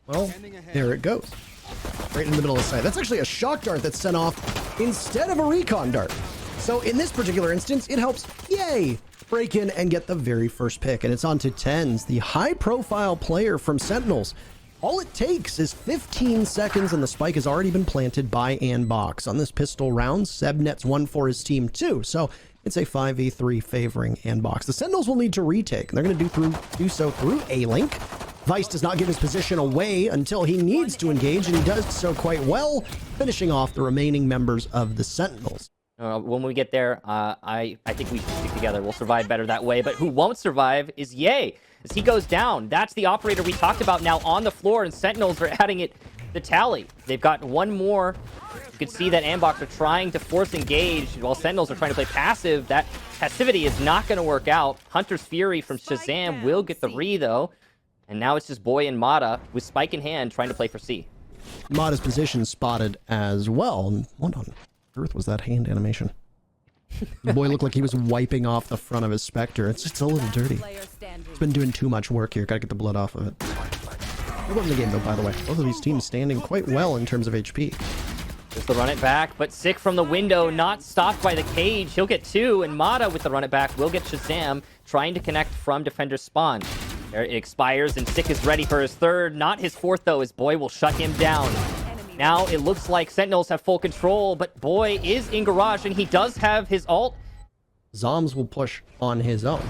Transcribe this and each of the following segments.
Well, there it goes. Right in the middle of the site. That's actually a shock dart that's sent off instead of a recon dart. So in this particular instance, it helps, yay, break in and get the very first pick. And it's on to tenz, the high-profile player from Sentinels. All it takes is 15 seconds and the spike has already been planted by AndBox. On this pistol round, Seb nets 1 for his team too. So it's a 5v3 favoring AndBox. The Sentinels will need to retake, and they're going to do so through A-Link. Vice does not give his position away until he needs to engage, and he does so quite well, finishing off the remaining members of the Sentinels. When we get there, I think we should stick together. We'll survive better that way. But who won't survive is Ye. As he goes down, that's the operator we talked about now on the floor, and Sentinels are adding it the tally. They've got one more. You can see that AndBox are trying to force engage while Sentinels are trying to play passive. That passivity is not going to work out. Hunter's Fury from Shazam will get the re, though. And now it's just Boy and Mata with spike in hand trying to play for C. Mata's position spotted as well. What on earth was that hand animation? The boy looked like he was wiping off the front of his Spectre. It's just a little dirty. It's been doing too much work here. Gotta get the blood off of it. It wasn't the game though, by the way. Both of these teams standing quite well in terms of HP. Just the run it back, but Sick from the window, not stopped by the cage. He'll get 2, and Mata with the run it back will get Shazam, trying to connect from defender's spawn. There it expires, and Sick is ready for his 3rd. Not his 4th, though, as Boy will shut him down. Now it looks like Sentinels have full control, but Boy is in garage, and he does have his ult. Zombs will push on his own.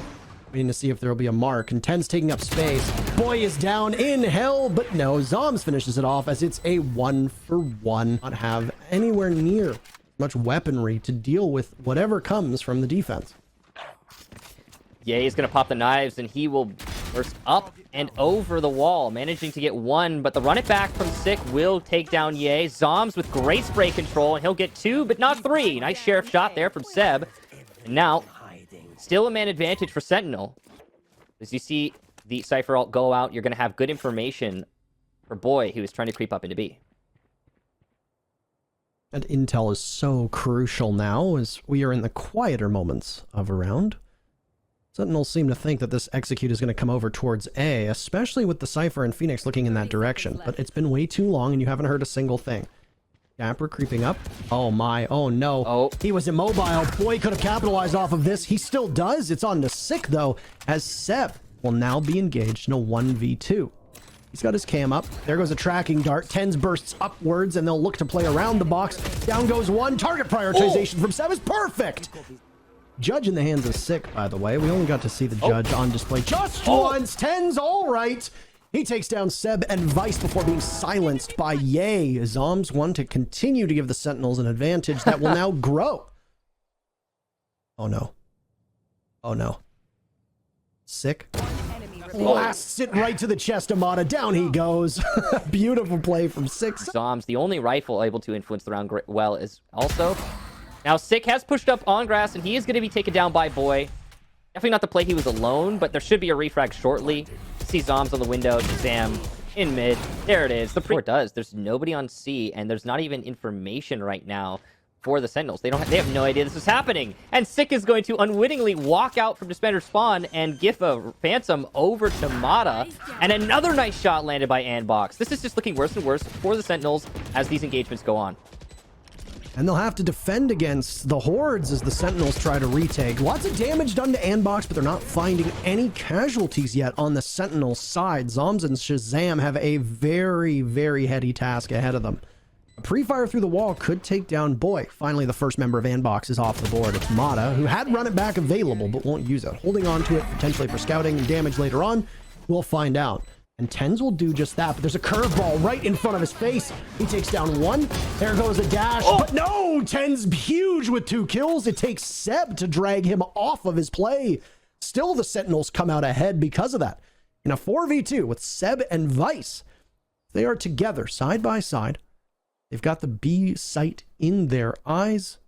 Waiting to see if there will be a mark, and tenz taking up space. Boy is down in hell, but no, Zombs finishes it off as it's a 1-for-1. Not have anywhere near much weaponry to deal with whatever comes from the defense. Ye is going to pop the knives, and he will burst up and over the wall, managing to get 1, but the run it back from Sick will take down Ye. Zombs with great spray control, and he'll get 2, but not 3. Nice sheriff shot there from Seb. And now, still a man advantage for Sentinel. As you see the Cypher ult go out, you're going to have good information for Boy, who is trying to creep up into B. And intel is so crucial now, as we are in the quieter moments of a round. Sentinels seem to think that this execute is going to come over towards A, especially with the Cypher and Phoenix looking in that direction. But it's been way too long and you haven't heard a single thing. Dapper creeping up. Oh my, oh no. Oh. He was immobile. Boy could have capitalized off of this. He still does. It's on to Sick though, as Seb will now be engaged in a 1v2. He's got his cam up. There goes a tracking dart. tenz bursts upwards and they'll look to play around the box. Down goes 1. Target prioritization from Seb is perfect. Judge in the hands of Sick, by the way. We only got to see the judge on display just once. tenz, all right. He takes down Seb and Vice before being silenced by Ye. Zombs want to continue to give the Sentinels an advantage that will now grow. Oh no. Oh no. Sick. Blasts it right to the chest of Mata. Down he goes. Beautiful play from Sick. Zombs, the only rifle able to influence the round well, is also... Now, Sick has pushed up on grass, and he is going to be taken down by Boy. Definitely not the play he was alone, but there should be a refrag shortly. See Zombs on the window, Shazam in mid. There it is. The pre does. There's nobody on C, and there's not even information right now for the Sentinels. They have no idea this is happening. And Sick is going to unwittingly walk out from Dispender's spawn and give a Phantom over to Mata. And another nice shot landed by AndBox. This is just looking worse and worse for the Sentinels as these engagements go on. And they'll have to defend against the hordes as the Sentinels try to retake. Lots of damage done to AndBox, but they're not finding any casualties yet on the Sentinels side. Zombs and Shazam have a very, very heady task ahead of them. A pre-fire through the wall could take down Boy. Finally, the first member of AndBox is off the board. It's Mata, who had run it back available, but won't use it. Holding on to it, potentially for scouting and damage later on. We'll find out. And tenz will do just that, but there's a curveball right in front of his face. He takes down 1. There goes a dash, but no! tenz huge with 2 kills. It takes Seb to drag him off of his play. Still, the Sentinels come out ahead because of that. In a 4v2 with Seb and Vice, they are together, side by side. They've got the B sight in their eyes,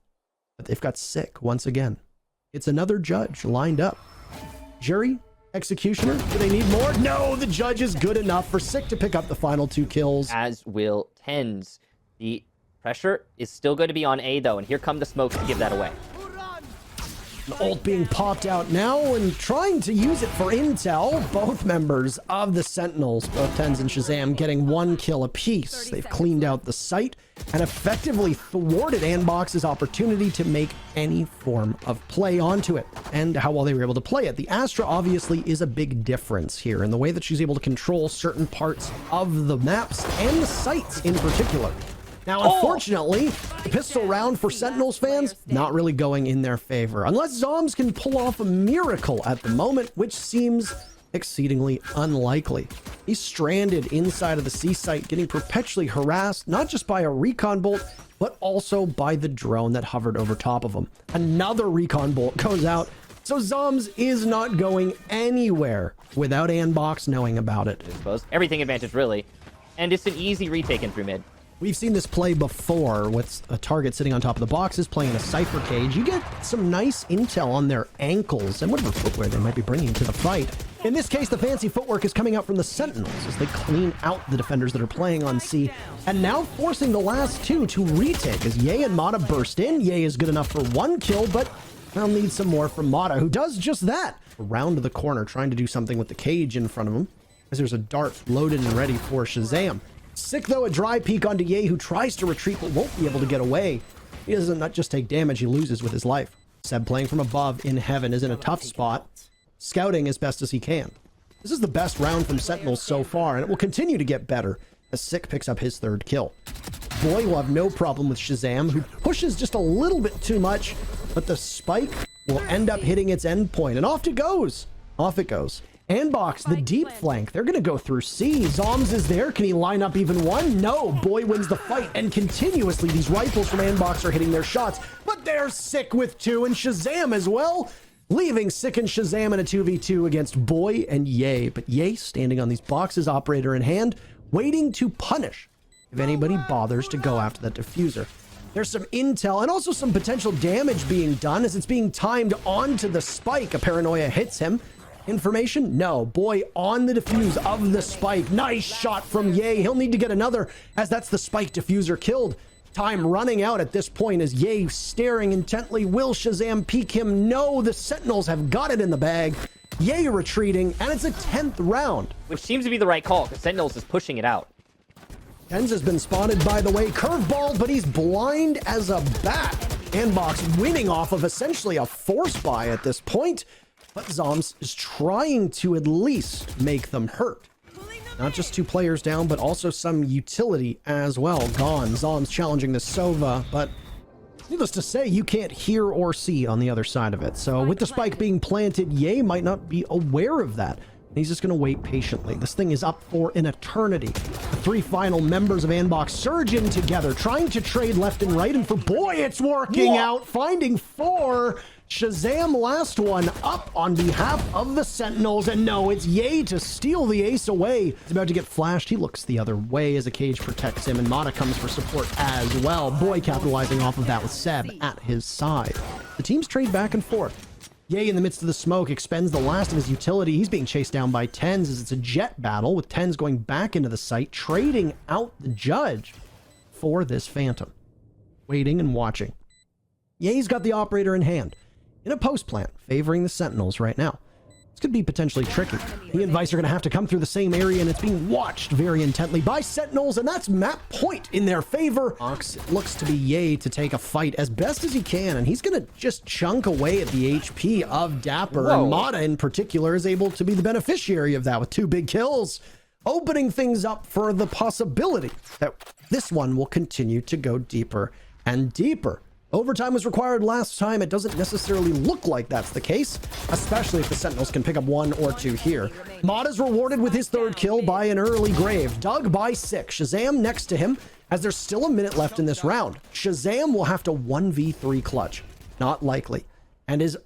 but they've got Sick once again. It's another judge lined up. Jury, executioner, do they need more? No, the judge is good enough for Sick to pick up the final 2 kills. As will tenz. The pressure is still going to be on A, though, and here come the smokes to give that away. An ult being popped out now and trying to use it for intel. Both members of the Sentinels, both tenz and shazam, getting 1 kill apiece. They've cleaned out the site and effectively thwarted AndBox's opportunity to make any form of play onto it, and how well they were able to play it. The Astra obviously is a big difference here in the way that she's able to control certain parts of the maps and the sites in particular. Now, unfortunately, the pistol round for Sentinels fans, not really going in their favor, unless zombs can pull off a miracle at the moment, which seems exceedingly unlikely. He's stranded inside of the C site, getting perpetually harassed, not just by a recon bolt, but also by the drone that hovered over top of him. Another recon bolt goes out, so zombs is not going anywhere without AndBox knowing about it. I suppose. Everything advantage, really. And it's an easy retake in through mid. We've seen this play before with a target sitting on top of the boxes playing in a Cypher cage. You get some nice intel on their ankles and whatever footwear they might be bringing to the fight. In this case, the fancy footwork is coming out from the Sentinels as they clean out the defenders that are playing on C, and now forcing the last two to retake as Ye and Mata burst in. Ye is good enough for 1 kill, but they'll need some more from Mata, who does just that. Around the corner, trying to do something with the cage in front of him, as there's a dart loaded and ready for shazam. Sick, though, a dry peek onto Ye, who tries to retreat but won't be able to get away. He doesn't not just take damage, he loses with his life. Seb, playing from above in heaven, is in a tough spot, scouting as best as he can. This is the best round from Sentinels so far, and it will continue to get better as Sick picks up his 3rd kill. Boy will have no problem with Shazam, who pushes just a little bit too much, but the spike will end up hitting its end point, and off it goes. Off it goes. AndBox, the deep flank, they're going to go through C. Zombs is there. Can he line up even one? No. Boy wins the fight, and continuously these rifles from AndBox are hitting their shots, but they're Sick with 2 and Shazam as well, leaving Sick and Shazam in a 2v2 against Boy and Ye. But Ye standing on these boxes, operator in hand, waiting to punish if anybody bothers to go after that diffuser. There's some intel and also some potential damage being done as it's being timed onto the spike. A paranoia hits him. Information? No. Boy on the defuse of the spike. Nice shot from Ye. He'll need to get another as that's the spike diffuser killed. Time running out at this point as Ye staring intently. Will Shazam peek him? No. The Sentinels have got it in the bag. Ye retreating, and it's a 10th round. Which seems to be the right call, because Sentinels is pushing it out. tenz has been spotted, by the way. Curveball, but he's blind as a bat. AndBox winning off of essentially a force buy at this point. But Zombs is trying to at least make them hurt. Not just 2 players down, but also some utility as well gone. Zombs challenging the Sova, but needless to say, you can't hear or see on the other side of it. So with the spike being planted, Ye might not be aware of that. He's just going to wait patiently. This thing is up for an eternity. The 3 final members of AndBox surge in together, trying to trade left and right, and for Boy, it's working out, finding 4. Shazam, last one up on behalf of the Sentinels, and no, it's Ye to steal the ace away. He's about to get flashed. He looks the other way as a cage protects him, and Mata comes for support as well. Boy capitalizing off of that with Seb at his side. The teams trade back and forth. Ye in the midst of the smoke expends the last of his utility. He's being chased down by tenz as it's a jet battle, with tenz going back into the site, trading out the judge for this phantom. Waiting and watching. Ye's got the operator in hand, in a post plant, favoring the Sentinels right now. This could be potentially tricky. He and Vice are going to have to come through the same area, and it's being watched very intently by Sentinels, and that's map point in their favor. Ox looks to be Ye to take a fight as best as he can, and he's going to just chunk away at the HP of Dapper. Whoa. And Mata in particular is able to be the beneficiary of that with 2 big kills, opening things up for the possibility that this one will continue to go deeper and deeper. Overtime was required last time. It doesn't necessarily look like that's the case, especially if the Sentinels can pick up 1 or 2 here. Mata's rewarded with his 3rd kill by an early grave, dug by Sick. Shazam next to him, as there's still a minute left in this round. Shazam will have to 1v3 clutch. Not likely. And his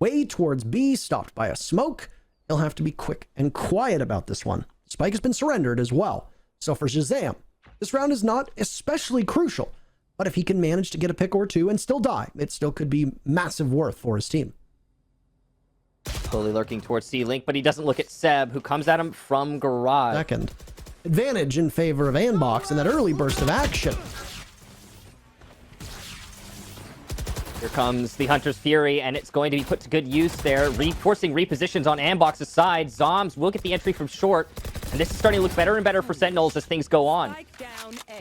way towards B, stopped by a smoke. He'll have to be quick and quiet about this one. Spike has been surrendered as well. So for Shazam, this round is not especially crucial. But if he can manage to get a pick or 2 and still die, it still could be massive worth for his team. Slowly lurking towards C-Link, but he doesn't look at Seb, who comes at him from garage. Second. Advantage in favor of AndBox in that early burst of action. Here comes the Hunter's Fury, and it's going to be put to good use there, forcing repositions on AndBox's side. Zombs will get the entry from short, and this is starting to look better and better for Sentinels as things go on.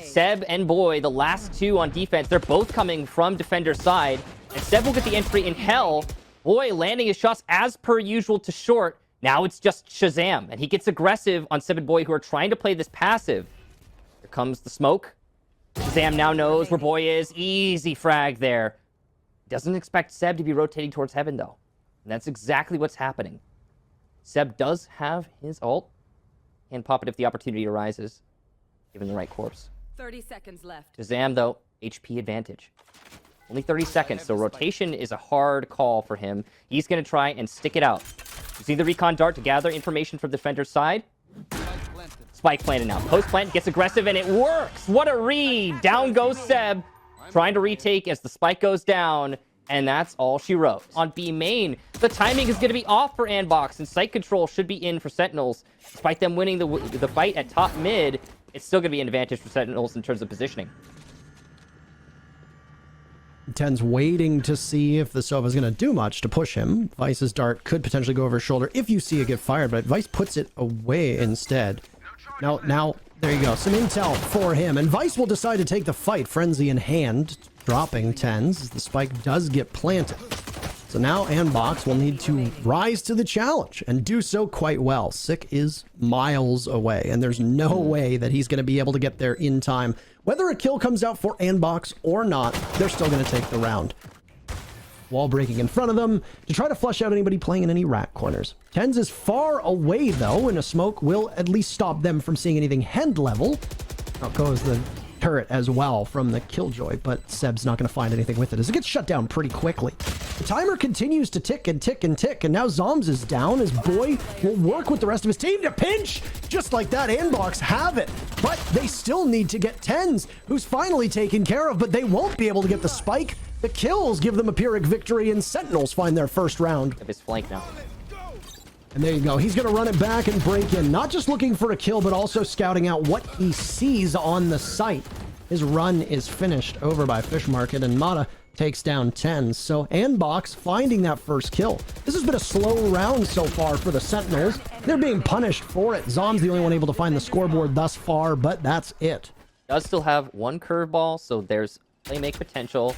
Seb and Boy, the last two on defense, they're both coming from defender's side, and Seb will get the entry in hell. Boy landing his shots as per usual to short. Now it's just Shazam, and he gets aggressive on Seb and Boy, who are trying to play this passive. Here comes the smoke. Shazam now knows where Boy is. Easy frag there. Doesn't expect Seb to be rotating towards heaven, though. And that's exactly what's happening. Seb does have his ult. And pop it if the opportunity arises, given the right corpse. 30 seconds left. Shazam, though, HP advantage. Only 30 seconds, so rotation is a hard call for him. He's going to try and stick it out. Using the recon dart to gather information from the defender's side. Spike planted now. Post plant gets aggressive, and it works! What a read! Down goes Seb. Trying to retake as the spike goes down, and that's all she wrote. On B main, the timing is going to be off for AndBox, and sight control should be in for Sentinels. Despite them winning the fight at top mid, it's still going to be an advantage for Sentinels in terms of positioning. Tenz waiting to see if the Sova is going to do much to push him. Vice's dart could potentially go over his shoulder if you see it get fired, but Vice puts it away instead. Now, there you go. Some intel for him. And Vice will decide to take the fight, frenzy in hand, dropping Tenz as the spike does get planted. So now AndBox will need to rise to the challenge and do so quite well. Sick is miles away, and there's no way that he's going to be able to get there in time. Whether a kill comes out for AndBox or not, they're still going to take the round. Wall breaking in front of them to try to flush out anybody playing in any rat corners. Tenz is far away, though, and a smoke will at least stop them from seeing anything head level. Out goes the turret as well from the Killjoy, but Seb's not going to find anything with it as it gets shut down pretty quickly. The timer continues to tick and tick and tick, and now Zombs is down as Boy will work with the rest of his team to pinch. Just like that, AndBox have it, but they still need to get Tenz, who's finally taken care of, but they won't be able to get the spike. The kills give them a Pyrrhic victory, and Sentinels find their first round. Of his flank now. And there you go. He's going to run it back and break in. Not just looking for a kill, but also scouting out what he sees on the site. His run is finished over by Fish Market, and Mata takes down Tenz. So AndBox finding that first kill. This has been a slow round so far for the Sentinels. They're being punished for it. Zom's the only one able to find the scoreboard thus far, but that's it. Does still have one curveball, so there's playmake potential.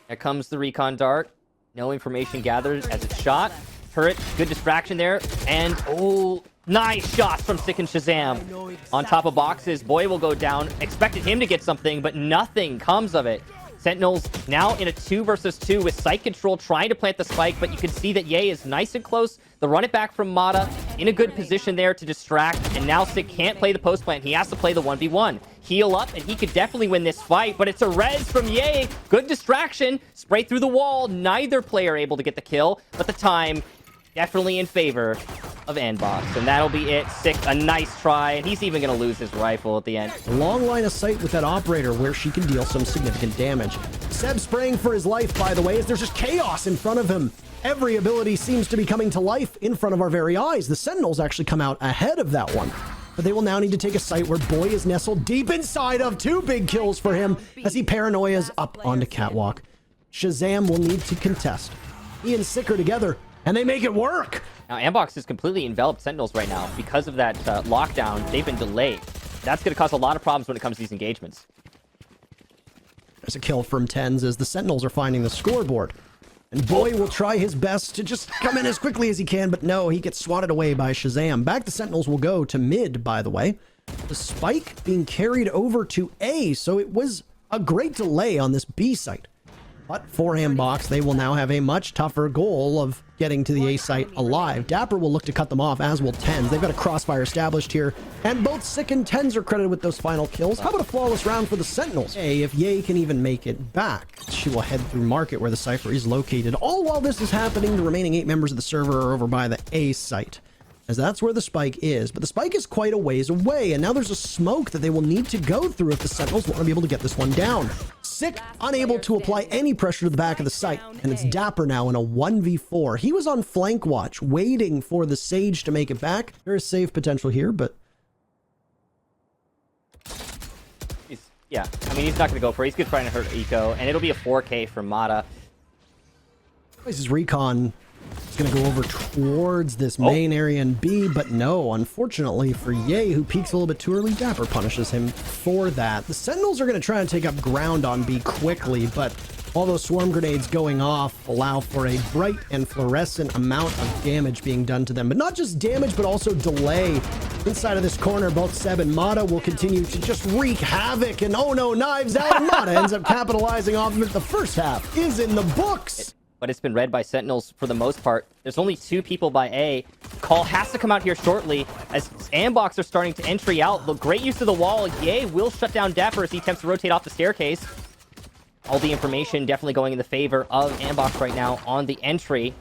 Here comes the recon dart. No information gathered as it's shot. Turret, good distraction there. And, oh, nice shots from Sick and Shazam. On top of boxes, Boy will go down. Expected him to get something, but nothing comes of it. Sentinels now in a 2 versus 2 with sight control trying to plant the spike, but you can see that Ye is nice and close. The run it back from Mata in a good position there to distract, and now Sick can't play the post plant. He has to play the 1v1. Heal up, and he could definitely win this fight, but it's a res from Ye. Good distraction. Spray through the wall. Neither player able to get the kill, but the time definitely in favor of AndBox, and that'll be it. Sick, a nice try, and he's even going to lose his rifle at the end. A long line of sight with that operator where she can deal some significant damage. Seb spraying for his life, by the way, as there's just chaos in front of him. Every ability seems to be coming to life in front of our very eyes. The Sentinels actually come out ahead of that one. But they will now need to take a site where Boy is nestled deep inside of. 2 big kills for him as he paranoias up onto Catwalk. Shazam will need to contest. He and Sick are together, and they make it work. Now, AndBox has completely enveloped Sentinels right now. Because of that lockdown, they've been delayed. That's going to cause a lot of problems when it comes to these engagements. There's a kill from Tenz as the Sentinels are finding the scoreboard. And Boy will try his best to just come in as quickly as he can, but no, he gets swatted away by Shazam. Back the Sentinels will go to mid, by the way. The spike being carried over to A, so it was a great delay on this B site. But for AndBox, they will now have a much tougher goal of getting to the A site alive. Dapper will look to cut them off, as will Tenz. They've got a crossfire established here, and both Sick and Tenz are credited with those final kills. How about a flawless round for the Sentinels? Hey, if Ye can even make it back, she will head through Market where the Cypher is located. All while this is happening, the remaining 8 members of the server are over by the A site, as that's where the spike is. But the spike is quite a ways away, and now there's a smoke that they will need to go through if the Sentinels want to be able to get this one down. Sick, unable to apply any pressure to the back of the site, and it's Dapper now in a 1v4. He was on flank watch, waiting for the Sage to make it back. There is save potential here, but... Yeah, I mean, he's not going to go for it. He's going to try to hurt Eco, and it'll be a 4K for Mata. His recon is going to go over towards this main area in B, but no, unfortunately for Ye, who peeks a little bit too early, Dapper punishes him for that. The Sentinels are going to try and take up ground on B quickly, but all those swarm grenades going off allow for a bright and fluorescent amount of damage being done to them. But not just damage, but also delay. Inside of this corner, both Seb and Mata will continue to just wreak havoc. And oh no, knives out, and Mata ends up capitalizing off of it. The first half is in the books. But it's been read by Sentinels for the most part. There's only 2 people by A. Call has to come out here shortly as AndBox are starting to entry out. The great use of the wall. Ye will shut down Dapper as he attempts to rotate off the staircase. All the information definitely going in the favor of AndBox right now on the entry.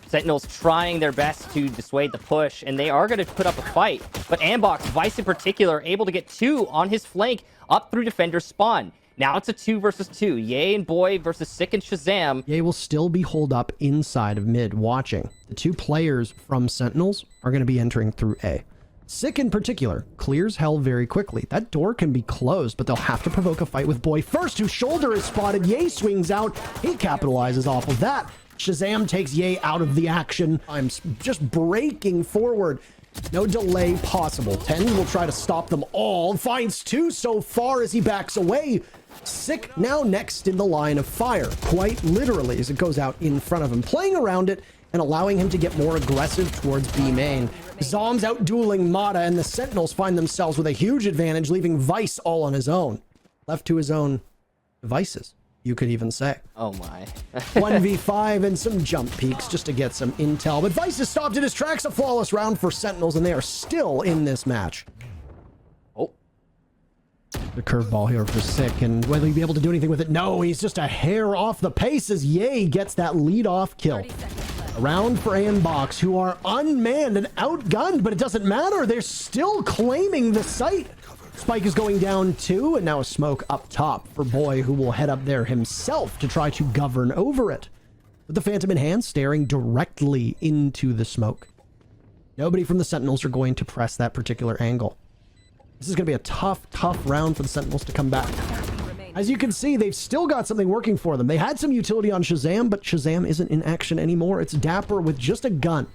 Sentinels trying their best to dissuade the push, and they are going to put up a fight. But AndBox, Vice in particular, able to get 2 on his flank up through defender spawn. Now it's a 2 versus 2. Ye and Boy versus Sick and Shazam. Ye will still be holed up inside of mid watching. The 2 players from Sentinels are going to be entering through A. Sick in particular clears hell very quickly. That door can be closed, but they'll have to provoke a fight with Boy first, whose shoulder is spotted. Ye swings out. He capitalizes off of that. Shazam takes Ye out of the action. I'm just breaking forward. No delay possible. Tenz will try to stop them all. Finds 2 so far as he backs away. Sick now next in the line of fire, quite literally, as it goes out in front of him, playing around it and allowing him to get more aggressive towards B main. Zombs out dueling Mata, and the Sentinels find themselves with a huge advantage, leaving Vice all on his own. Left to his own devices, you could even say. Oh my. 1v5 and some jump peaks just to get some intel. But Vice is stopped in his tracks. A flawless round for Sentinels, and they are still in this match. Oh. The curveball here for Sick, and whether he'll be able to do anything with it? No, he's just a hair off the pace as Ye gets that lead-off kill. A round for AndBox, who are unmanned and outgunned, but it doesn't matter. They're still claiming the site. Spike is going down 2, and now a smoke up top for Boy, who will head up there himself to try to govern over it. With the Phantom in hand, staring directly into the smoke. Nobody from the Sentinels are going to press that particular angle. This is going to be a tough round for the Sentinels to come back. As you can see, they've still got something working for them. They had some utility on Shazam, but Shazam isn't in action anymore. It's Dapper with just a gun.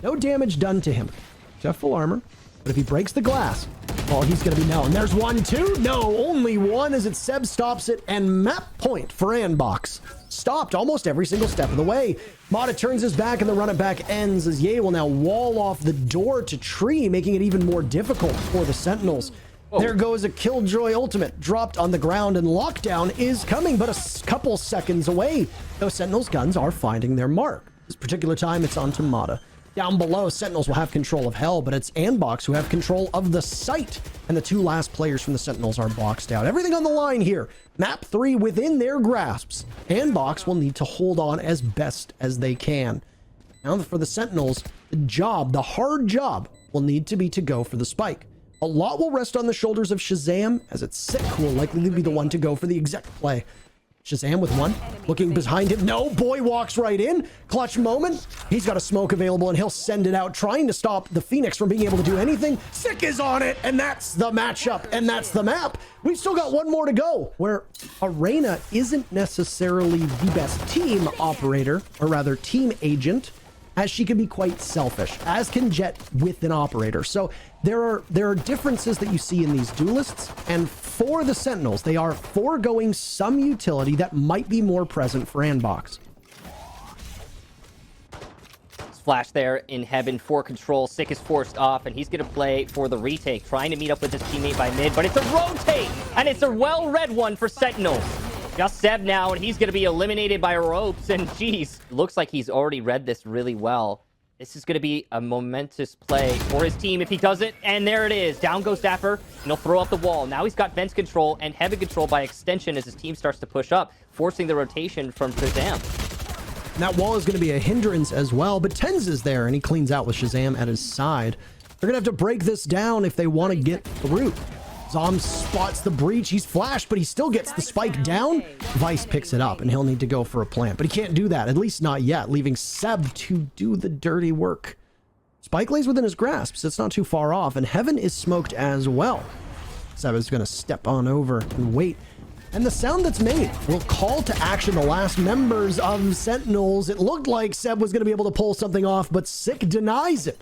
No damage done to him. He's got full armor, but if he breaks the glass, well, he's going to be known. There's 1, 2. No, only 1 as it Seb stops it, and map point for AndBox. Stopped almost every single step of the way. Mata turns his back, and the run it back ends as Ye will now wall off the door to tree, making it even more difficult for the Sentinels. Whoa. There goes a Killjoy ultimate, dropped on the ground, and lockdown is coming, but a couple seconds away. Those Sentinels' guns are finding their mark. This particular time, it's onto Mata. Down below, Sentinels will have control of hell, but it's AndBox who have control of the site, and the 2 last players from the Sentinels are boxed out. Everything on the line here. Map 3 within their grasps. AndBox will need to hold on as best as they can. Now for the Sentinels, the hard job, will need to be to go for the spike. A lot will rest on the shoulders of Shazam, as it's Sick who will likely be the one to go for the exact play. Shazam with 1, looking behind him. No, Boy walks right in. Clutch moment. He's got a smoke available, and he'll send it out, trying to stop the Phoenix from being able to do anything. Sick is on it, and that's the matchup, and that's the map. We've still got 1 more to go, where Arena isn't necessarily the best team operator, or rather team agent, as she can be quite selfish, as can Jet with an operator. So there are differences that you see in these duelists, and for the Sentinels, they are foregoing some utility that might be more present for AndBox. Flash there in heaven for control. Sick is forced off, and he's going to play for the retake, trying to meet up with his teammate by mid, but it's a rotate, and it's a well-read one for Sentinels. Just Seb now, and he's going to be eliminated by ropes, and geez, looks like he's already read this really well. This is going to be a momentous play for his team if he does it, and there it is. Down goes Dapper, and he'll throw up the wall. Now he's got vents control and heaven control by extension as his team starts to push up, forcing the rotation from Shazam. And that wall is going to be a hindrance as well, but Tenz is there, and he cleans out with Shazam at his side. They're going to have to break this down if they want to get through. Zom spots the breach. He's flashed, but he still gets the spike down. Vice picks it up, and he'll need to go for a plant, but he can't do that, at least not yet, leaving Seb to do the dirty work. Spike lays within his grasp, so it's not too far off, and Heaven is smoked as well. Seb is going to step on over and wait. And the sound that's made will call to action the last members of Sentinels. It looked like Seb was going to be able to pull something off, but Sick denies it.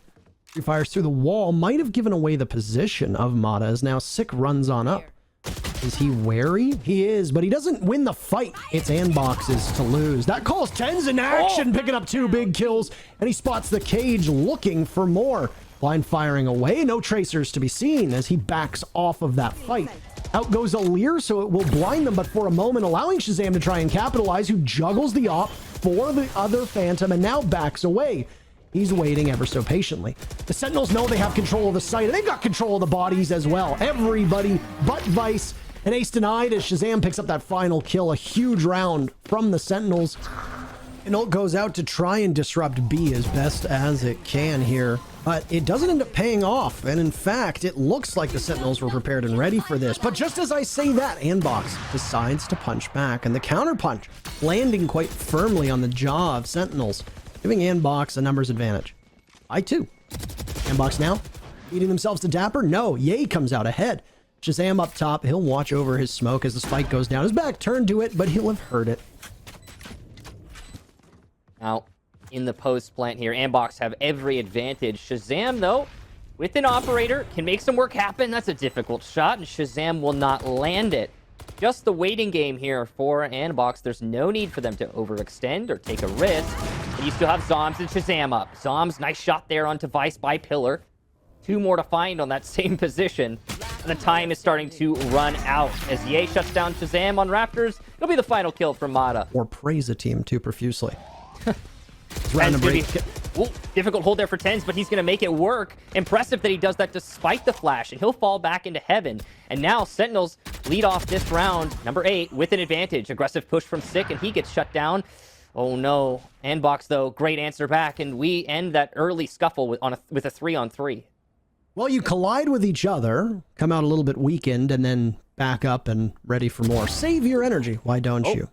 He fires through the wall, might have given away the position of Mata, as now Sick runs on up. Is he wary? He is, but he doesn't win the fight. It's AndBox's to lose. That calls tenz in action, picking up 2 big kills, and he spots the cage looking for more. Blind firing away, no tracers to be seen as he backs off of that fight. Out goes a Lear, so it will blind them, but for a moment, allowing Shazam to try and capitalize, who juggles the op for the other Phantom and now backs away. He's waiting ever so patiently. The Sentinels know they have control of the site, and they've got control of the bodies as well. Everybody but Vice and ytdailyvalorant as Shazam picks up that final kill. A huge round from the Sentinels. And ult goes out to try and disrupt B as best as it can here. But it doesn't end up paying off. And in fact, it looks like the Sentinels were prepared and ready for this. But just as I say that, AndBox decides to punch back. And the counter punch landing quite firmly on the jaw of Sentinels, giving AndBox a numbers advantage. I too. AndBox now feeding themselves to Dapper. No, Yay comes out ahead. Shazam up top. He'll watch over his smoke as the spike goes down. His back turned to it, but he'll have heard it. Now, in the post plant here, AndBox have every advantage. Shazam, though, with an operator, can make some work happen. That's a difficult shot, and Shazam will not land it. Just the waiting game here for AndBox. There's no need for them to overextend or take a risk. And you still have Zombs and Shazam up. Zombs, nice shot there onto Vice by Pillar. 2 more to find on that same position. And the time is starting to run out. As Ye shuts down Shazam on Raptors, it'll be the final kill from Mata. Or praise a team too profusely. Round break. Ooh, difficult hold there for tenz, but he's going to make it work. Impressive that he does that despite the flash, and he'll fall back into heaven. And now Sentinels lead off this round, number 8, with an advantage. Aggressive push from Sick, and he gets shut down. Oh no. AndBox, though, great answer back, and we end that early scuffle with a 3-on-3. Well, you collide with each other, come out a little bit weakened, and then back up and ready for more. Save your energy, why don't you?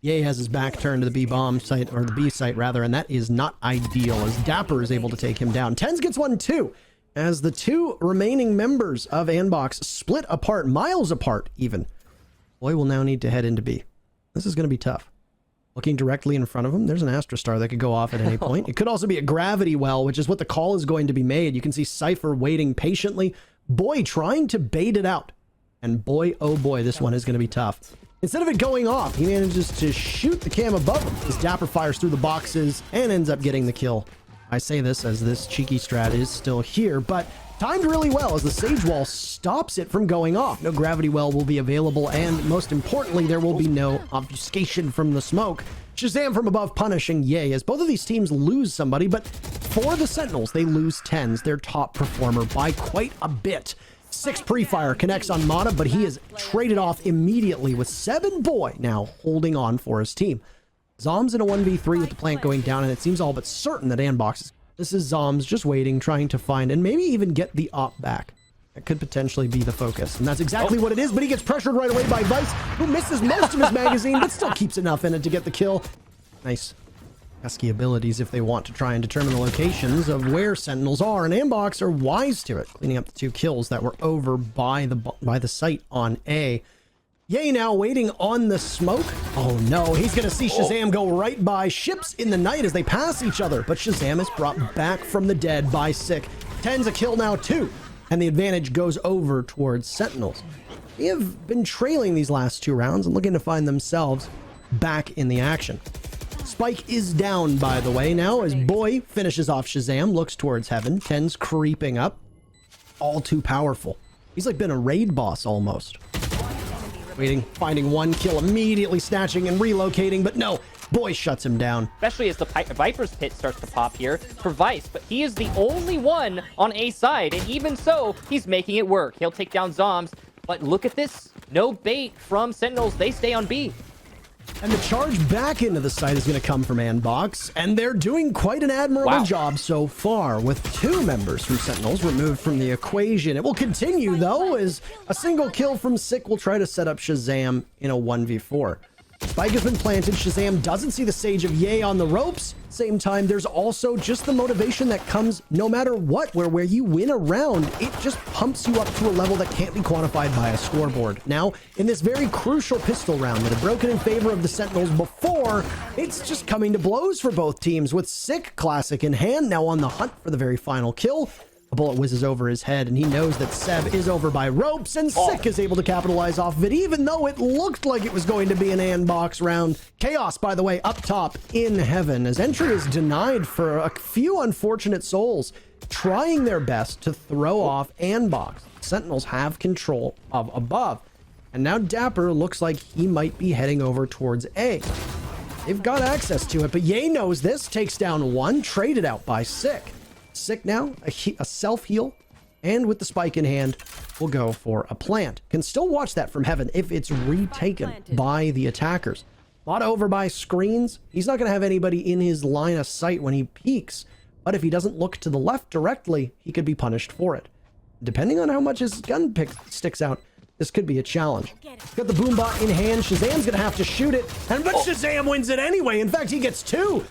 Ye has his back turned to the B-bomb site, or the B site rather, and that is not ideal as Dapper is able to take him down. tenz gets 1 too, as the 2 remaining members of AndBox split apart, miles apart even. Boy will now need to head into B. This is going to be tough. Looking directly in front of him, there's an Astra Star that could go off at any point. It could also be a gravity well, which is what the call is going to be made. You can see Cypher waiting patiently. Boy trying to bait it out. And boy, oh boy, this one is going to be tough. Instead of it going off, he manages to shoot the cam above him as Dapper fires through the boxes and ends up getting the kill. I say this as this cheeky strat is still here, but timed really well as the Sage Wall stops it from going off. No gravity well will be available, and most importantly, there will be no obfuscation from the smoke. Shazam from above punishing Ye as both of these teams lose somebody, but for the Sentinels, they lose tenz, their top performer, by quite a bit. 6 pre-fire connects on Mata, but he is traded off immediately with 7 boy now holding on for his team. Zombs in a 1v3 with the plant going down, and it seems all but certain that AndBox is... This is Zombs just waiting, trying to find and maybe even get the op back. That could potentially be the focus, and that's exactly what it is, but he gets pressured right away by Vice, who misses most of his magazine, but still keeps enough in it to get the kill. Nice pesky abilities if they want to try and determine the locations of where Sentinels are, and AndBox are wise to it, cleaning up the 2 kills that were over by the site on A. Ye now waiting on the smoke. Oh no, he's gonna see Shazam go right by. Ships in the night as they pass each other, but Shazam is brought back from the dead by Sick. tenz a kill now too, and the advantage goes over towards Sentinels. They have been trailing these last 2 rounds and looking to find themselves back in the action. Spike is down, by the way, now as Boy finishes off Shazam, looks towards heaven. tenz creeping up. All too powerful. He's like been a raid boss almost. Waiting, finding 1 kill, immediately snatching and relocating, but no, Boy shuts him down. Especially as the Viper's Pit starts to pop here for Vice, but he is the only one on A side, and even so, he's making it work. He'll take down Zombs, but look at this. No bait from Sentinels. They stay on B. And the charge back into the site is going to come from AndBox, and they're doing quite an admirable job so far, with 2 members from Sentinels removed from the equation. It will continue, though, as a single kill from Sick will try to set up Shazam in a 1v4. Spike has been planted. Shazam doesn't see the Sage of Yay on the ropes. Same time, there's also just the motivation that comes no matter what, where you win a round, it just pumps you up to a level that can't be quantified by a scoreboard. Now, in this very crucial pistol round that had broken in favor of the Sentinels before, it's just coming to blows for both teams with Sick Classic in hand, now on the hunt for the very final kill. A bullet whizzes over his head, and he knows that Seb is over by ropes, and Sick is able to capitalize off of it, even though it looked like it was going to be an AndBox round. Chaos, by the way, up top in heaven, as entry is denied for a few unfortunate souls trying their best to throw off AndBox. Sentinels have control of above, and now Dapper looks like he might be heading over towards A. They've got access to it, but Ye knows this, takes down one, traded out by Sick. Sick now, a self-heal, and with the spike in hand, we'll go for a plant. Can still watch that from heaven if it's retaken by the attackers. Mata over by screens. He's not going to have anybody in his line of sight when he peeks, but if he doesn't look to the left directly, he could be punished for it. Depending on how much his gun pick sticks out, this could be a challenge. Got the boombot in hand. Shazam's going to have to shoot it, but Shazam wins it anyway. In fact, he gets two.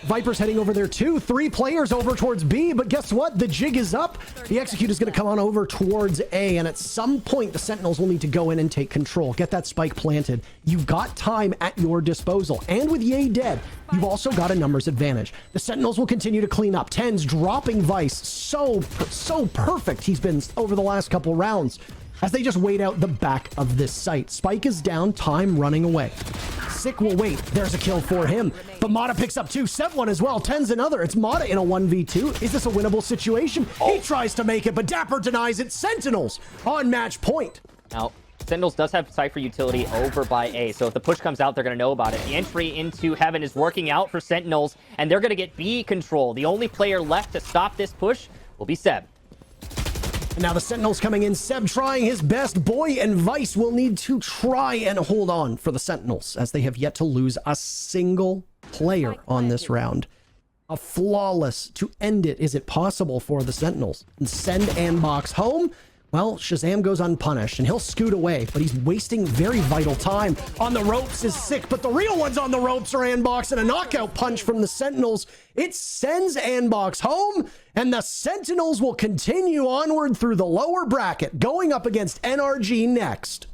Viper's heading over there too. 3 players over towards B, but guess what? The jig is up. The execute is going to come on over towards A, and at some point, the Sentinels will need to go in and take control. Get that spike planted. You've got time at your disposal, and with Ye dead, you've also got a numbers advantage. The Sentinels will continue to clean up. Tenz dropping Vice. So perfect he's been over the last couple rounds as they just wait out the back of this site. Spike is down, time running away. Sick will wait. There's a kill for him. But Mata picks up 2, Seb one as well. Tenz another. It's Mata in a 1v2. Is this a winnable situation? He tries to make it, but Dapper denies it. Sentinels on match point. Now, Sentinels does have Cypher utility over by A, so if the push comes out, they're going to know about it. The entry into heaven is working out for Sentinels, and they're going to get B control. The only player left to stop this push will be Seb. And now the Sentinels coming in. Seb trying his best. Boy and Vice will need to try and hold on for the Sentinels, as they have yet to lose a single player on this round. A flawless to end it. Is it possible for the Sentinels? And send AndBox home? Well, Shazam goes unpunished, and he'll scoot away, but he's wasting very vital time. On the ropes is Sick, but the real ones on the ropes are AndBox, and a knockout punch from the Sentinels. It sends AndBox home, and the Sentinels will continue onward through the lower bracket, going up against NRG next.